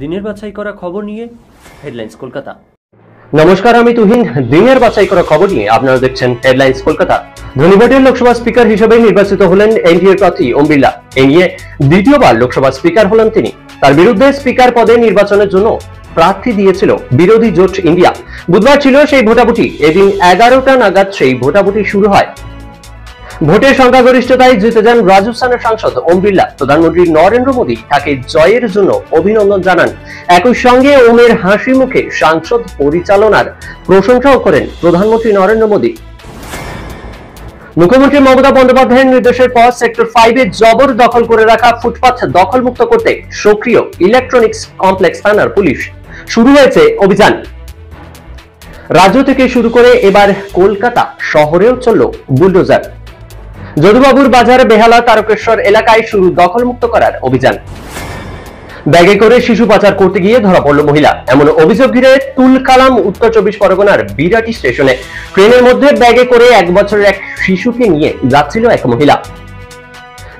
দিনের বাছাই করা খবর নিয়ে হেডলাইন্স কলকাতা। নমস্কার, আমি তুহিন। দিনের বাছাই করা খবর নিয়ে আপনারা দেখছেন হেডলাইন্স কলকাতা। ধনীবাটের লোকসভা স্পিকার হিসেবে নির্বাচিত হলেন এনডিএ প্রার্থী ওম বিড়লা। এই নিয়ে দ্বিতীয়বার লোকসভা স্পিকার হলেন তিনি। তার বিরুদ্ধে স্পিকার পদে নির্বাচনের জন্য প্রার্থী দিয়েছিল বিরোধী জোট ইন্ডিয়া। বুধবার ছিল সেই ভোটাভুটি। এদিন 11টা নাগাদ সেই ভোটাভুটি শুরু হয়। ভোটের সংখ্যাগরিষ্ঠতায় জিতে যান রাজস্থানের সাংসদ ওম বিড়লা। প্রধানমন্ত্রী নরেন্দ্র মোদী তাকে জয়ের জন্য অভিনন্দন জানান। একই সঙ্গে ওমের হাসি মুখে সংসদ পরিচালনার প্রশংসাও করেন প্রধানমন্ত্রী নরেন্দ্র মোদী। মুখ্যমন্ত্রী মমতা বন্দ্যোপাধ্যায়ের নির্দেশের পর সেক্টর 5-এ জবর দখল করে রাখা ফুটপাথ দখলমুক্ত করতে সক্রিয় ইলেকট্রনিক্স কমপ্লেক্স থানার পুলিশ। শুরু হয়েছে অভিযান। রাজ্য থেকে শুরু করে এবার কলকাতা শহরেও চলল বুলডোজার। যদুবাবুর বাজার বেহালা তারকেশ্বর এলাকায় শুরু দখলমুক্ত করার অভিযান। ব্যাগে করে শিশু পাচার করতে গিয়ে ধরা পড়ল মহিলা। এমন অভিযোগ ঘিরে তুলকালাম উত্তর 24 পরগনার বিরাটি স্টেশনে ট্রেনের মধ্যে ব্যাগে করে 1 বছরের এক শিশুকে নিয়ে যাচ্ছিল এক মহিলা।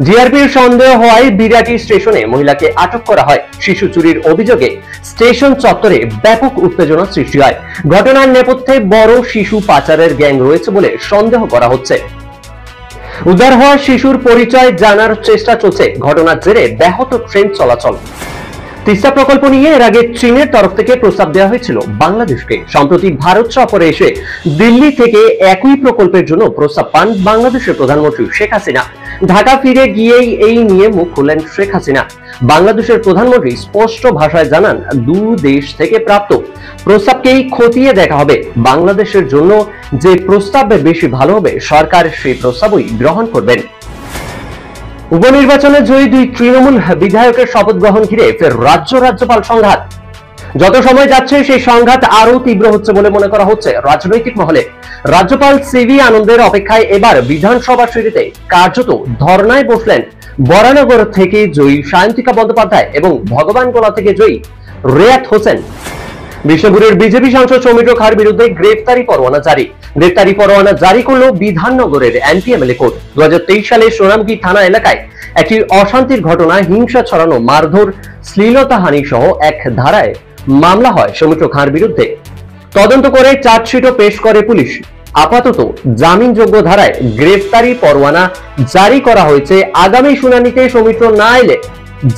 জিআরপির সন্দেহ হওয়ায় বিরাটি স্টেশনে মহিলাকে আটক করা হয়। শিশু চুরির অভিযোগে স্টেশন চত্বরে ব্যাপক উত্তেজনা সৃষ্টি হয়। ঘটনার নেপথ্যে বড় শিশু পাচারের গ্যাং রয়েছে বলে সন্দেহ করা হচ্ছে। উদ্ধার হওয়া শিশুর পরিচয় জানার চেষ্টা চলছে। ঘটনার জেরে ব্যাহত ট্রেন চলাচল। তিস্তা প্রকল্প নিয়ে এর আগে চীনের তরফ থেকে প্রস্তাব দেওয়া হয়েছিল বাংলাদেশকে। সম্প্রতি ভারত সফরে এসে দিল্লি থেকে একই প্রকল্পের জন্য প্রস্তাব পান বাংলাদেশের প্রধানমন্ত্রী শেখ হাসিনা। ঢাকা ফিরে গিয়েই এই নিয়ে মুখ খুললেন শেখ হাসিনা। বাংলাদেশের প্রধানমন্ত্রী স্পষ্ট ভাষায় জানান, দুই দেশ থেকে প্রাপ্ত প্রস্তাবকেই খতিয়ে দেখা হবে। বাংলাদেশের জন্য যে প্রস্তাব বেশি ভালো হবে সরকার সেই প্রস্তাবই গ্রহণ করবেন। উপনির্বাচনে জয়ী 2 তৃণমূল বিধায়কের শপথ গ্রহণ ঘিরে ফের রাজ্যপাল সংঘাত। যত সময় যাচ্ছে সেই সংঘাত আরো তীব্র হচ্ছে বলে মনে করা হচ্ছে রাজনৈতিক মহলে। রাজ্যপাল সিভি আনন্দের অপেক্ষায় এবার বিধানসভা সিঁড়িতে কার্যত ধর্নায় বসলেন বরানগর থেকে জয়ী সায়ন্তিকা বন্দ্যোপাধ্যায় এবং ভগবানগোলা থেকে জয়ী রেয়াত হোসেন। বিষ্ণুপুরের বিজেপি সাংসদ সৌমিত্র খাঁর বিরুদ্ধে গ্রেফতারি পরোয়ানা জারি করল বিধাননগরের এমপি-এমএলএ কোর্ট। 2023 সালে সোনামকি থানা এলাকায় একটি অশান্তির ঘটনা, হিংসা ছড়ানো, মারধর, শ্লীলতাহানি সহ এক ধারায় মামলা হয় সৌমিত্র খাঁর বিরুদ্ধে। তদন্ত করে চার্জশিটও পেশ করে পুলিশ। আপাতত জামিনযোগ্য ধারায় গ্রেফতারি পরোয়ানা জারি করা হয়েছে। আগামী শুনানিতে সৌমিত্র না এলে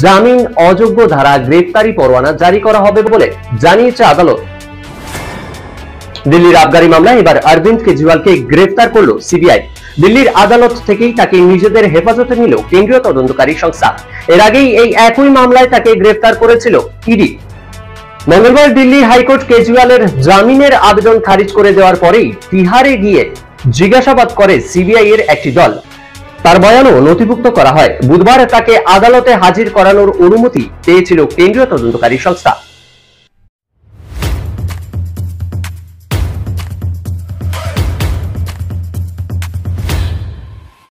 জামিন অযোগ্য ধারা গ্রেফতারি পরোয়ানা জারি করা হবে বলে জানিয়েছে আদালত। দিল্লির আবগারি মামলায় এবার অরবিন্দ কেজরিওয়ালকে গ্রেফতার করলো সিবিআই। দিল্লির আদালত থেকেই তাকে নিজেদের হেফাজতে নিল কেন্দ্রীয় তদন্তকারী সংস্থা। এর আগেই এই একই মামলায় তাকে গ্রেফতার করেছিল ইডি। মঙ্গলবার দিল্লি হাইকোর্ট কেজরিওয়ালের জামিনের আবেদন খারিজ করে দেওয়ার পরেই তিহারে গিয়ে জিজ্ঞাসাবাদ করে সিবিআই এর একটি দল। তার বয়ানও নথিভুক্ত করা হয়। বুধবার তাকে আদালতে হাজির করানোর অনুমতি পেয়েছিল কেন্দ্রীয় তদন্তকারী সংস্থা।